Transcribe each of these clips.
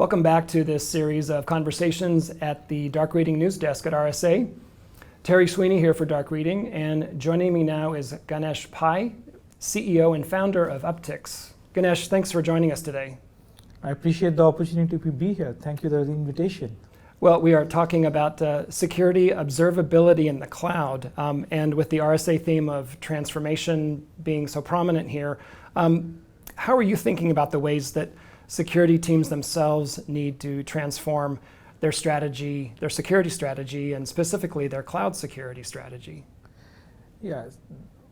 Welcome back to this series of conversations at the Dark Reading News Desk at RSA. Terry Sweeney here for Dark Reading, and joining me now is Ganesh Pai, CEO and founder of Uptycs. Ganesh, thanks for joining us today. I appreciate the opportunity to be here. Thank you for the invitation. Well, we are talking about security, observability in the cloud, and with the RSA theme of transformation being so prominent here, how are you thinking about the ways that security teams themselves need to transform their strategy, their security strategy, and specifically their cloud security strategy? Yeah,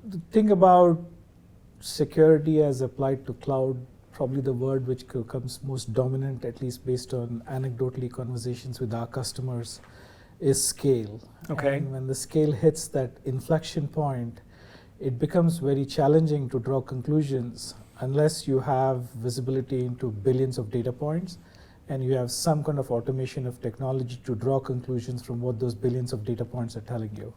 the thing about security as applied to cloud, probably the word which becomes most dominant, at least based on anecdotally conversations with our customers, is scale. Okay. And when the scale hits that inflection point, it becomes very challenging to draw conclusions unless you have visibility into billions of data points and you have some kind of automation of technology to draw conclusions from what those billions of data points are telling you.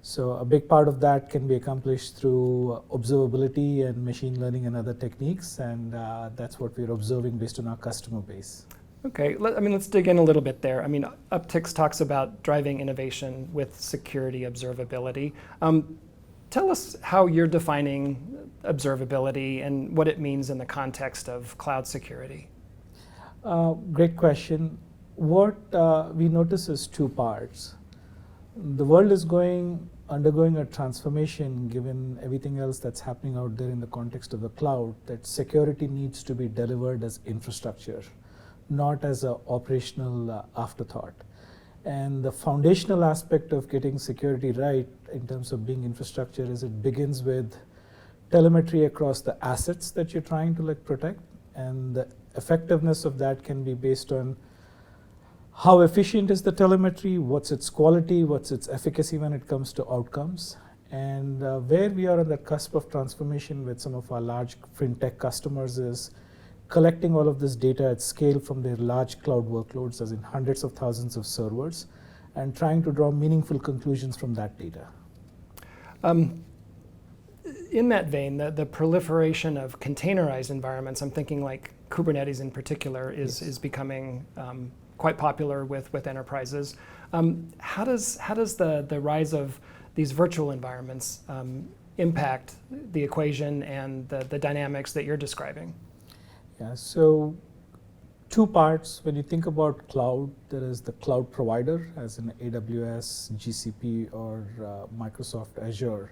So a big part of that can be accomplished through observability and machine learning and other techniques, and that's what we're observing based on our customer base. Okay, let's dig in a little bit there. Uptycs talks about driving innovation with security observability. Tell us how you're defining observability and what it means in the context of cloud security. Great question. What we notice is two parts. The world is undergoing a transformation given everything else that's happening out there in the context of the cloud, that security needs to be delivered as infrastructure, not as an operational afterthought. And the foundational aspect of getting security right in terms of being infrastructure is it begins with telemetry across the assets that you're trying to protect, and the effectiveness of that can be based on how efficient is the telemetry, what's its quality, what's its efficacy when it comes to outcomes. And where we are on the cusp of transformation with some of our large fintech customers is collecting all of this data at scale from their large cloud workloads, as in hundreds of thousands of servers, and trying to draw meaningful conclusions from that data. In that vein, the proliferation of containerized environments, I'm thinking like Kubernetes in particular, is becoming quite popular with enterprises. How does the rise of these virtual environments impact the equation and the dynamics that you're describing? Yeah, so two parts. When you think about cloud, there is the cloud provider, as in AWS, GCP, or Microsoft Azure.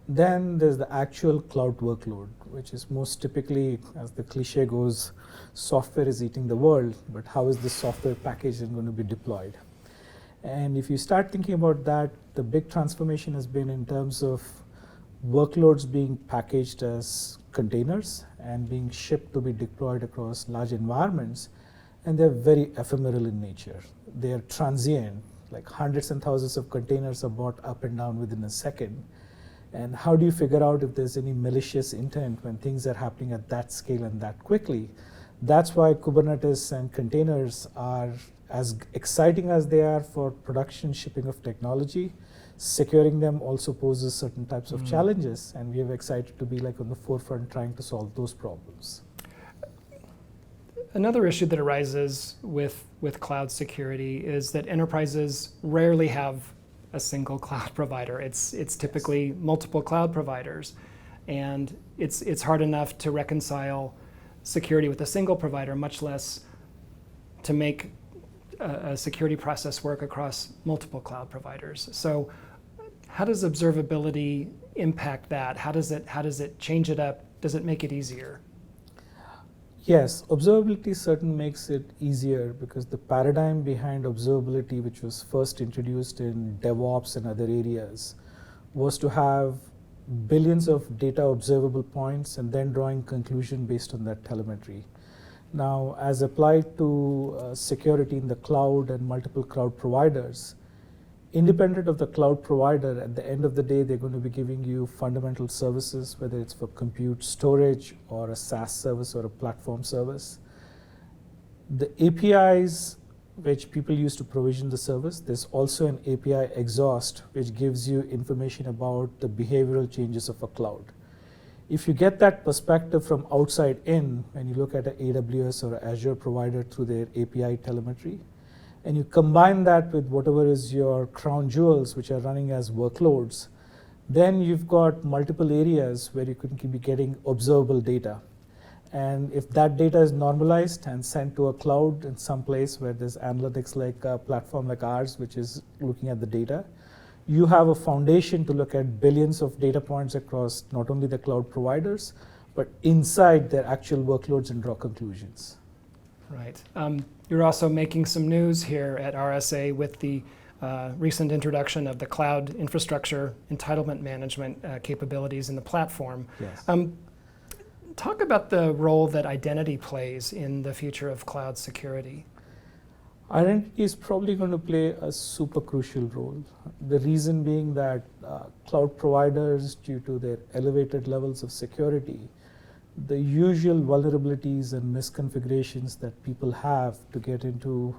Then there's the actual cloud workload, which is most typically, as the cliche goes, software is eating the world, but how is this software packaged and going to be deployed? And if you start thinking about that, the big transformation has been in terms of workloads being packaged as containers and being shipped to be deployed across large environments, and they're very ephemeral in nature. They are transient, like hundreds and thousands of containers are brought up and down within a second. And how do you figure out if there's any malicious intent when things are happening at that scale and that quickly? That's why Kubernetes and containers are as exciting as they are for production shipping of technology. Securing them also poses certain types of challenges, and we are excited to be on the forefront trying to solve those problems. Another issue that arises with cloud security is that enterprises rarely have a single cloud provider. It's typically multiple cloud providers, and it's hard enough to reconcile security with a single provider, much less to make a security process work across multiple cloud providers. So how does observability impact that? How does it change it up? Does it make it easier? Yes, observability certainly makes it easier because the paradigm behind observability, which was first introduced in DevOps and other areas, was to have billions of data observable points and then drawing conclusion based on that telemetry. Now, as applied to security in the cloud and multiple cloud providers, independent of the cloud provider, at the end of the day, they're going to be giving you fundamental services, whether it's for compute storage or a SaaS service or a platform service. The APIs which people use to provision the service, there's also an API exhaust which gives you information about the behavioral changes of a cloud. If you get that perspective from outside in, when you look at an AWS or Azure provider through their API telemetry, and you combine that with whatever is your crown jewels, which are running as workloads, then you've got multiple areas where you could be getting observable data. And if that data is normalized and sent to a cloud in some place where there's analytics like a platform like ours, which is looking at the data, you have a foundation to look at billions of data points across not only the cloud providers, but inside their actual workloads and draw conclusions. Right. You're also making some news here at RSA with the recent introduction of the cloud infrastructure entitlement management capabilities in the platform. Yes. Talk about the role that identity plays in the future of cloud security. Identity is probably going to play a super crucial role. The reason being that cloud providers, due to their elevated levels of security, the usual vulnerabilities and misconfigurations that people have to get into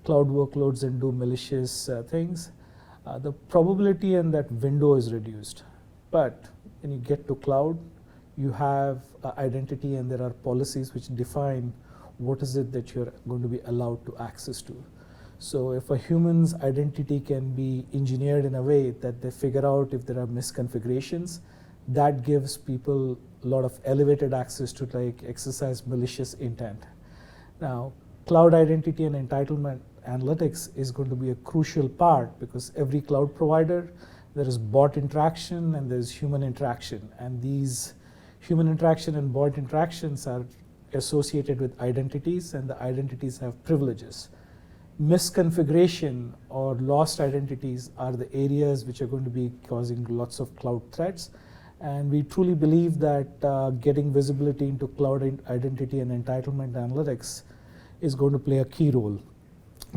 cloud workloads and do malicious things, the probability in that window is reduced. But when you get to cloud, you have identity, and there are policies which define what is it that you're going to be allowed to access to. So if a human's identity can be engineered in a way that they figure out if there are misconfigurations, that gives people a lot of elevated access to like exercise malicious intent. Now, cloud identity and entitlement analytics is going to be a crucial part, because every cloud provider, there is bot interaction and there's human interaction. And these human interaction and bot interactions are associated with identities, and the identities have privileges. Misconfiguration or lost identities are the areas which are going to be causing lots of cloud threats. And we truly believe that getting visibility into cloud identity and entitlement analytics is going to play a key role.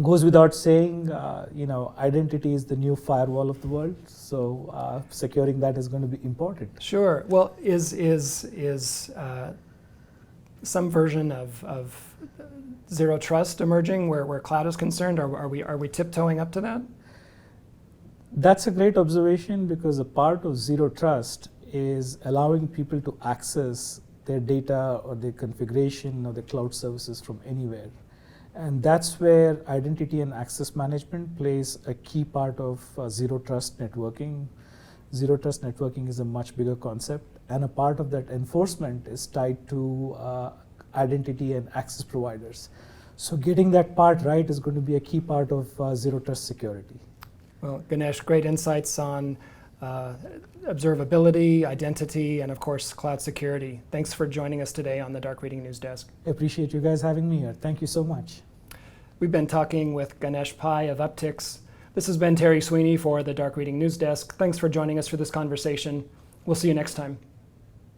Goes without saying, identity is the new firewall of the world, so securing that is going to be important. Sure. Well, is some version of zero trust emerging where cloud is concerned? Are we tiptoeing up to that? That's a great observation, because a part of zero trust is allowing people to access their data or their configuration or their cloud services from anywhere. And that's where identity and access management plays a key part of zero trust networking. Zero trust networking is a much bigger concept, and a part of that enforcement is tied to identity and access providers. So getting that part right is going to be a key part of zero trust security. Well, Ganesh, great insights on observability, identity, and of course, cloud security. Thanks for joining us today on the Dark Reading News Desk. I appreciate you guys having me here. Thank you so much. We've been talking with Ganesh Pai of Uptycs. This has been Terry Sweeney for the Dark Reading News Desk. Thanks for joining us for this conversation. We'll see you next time.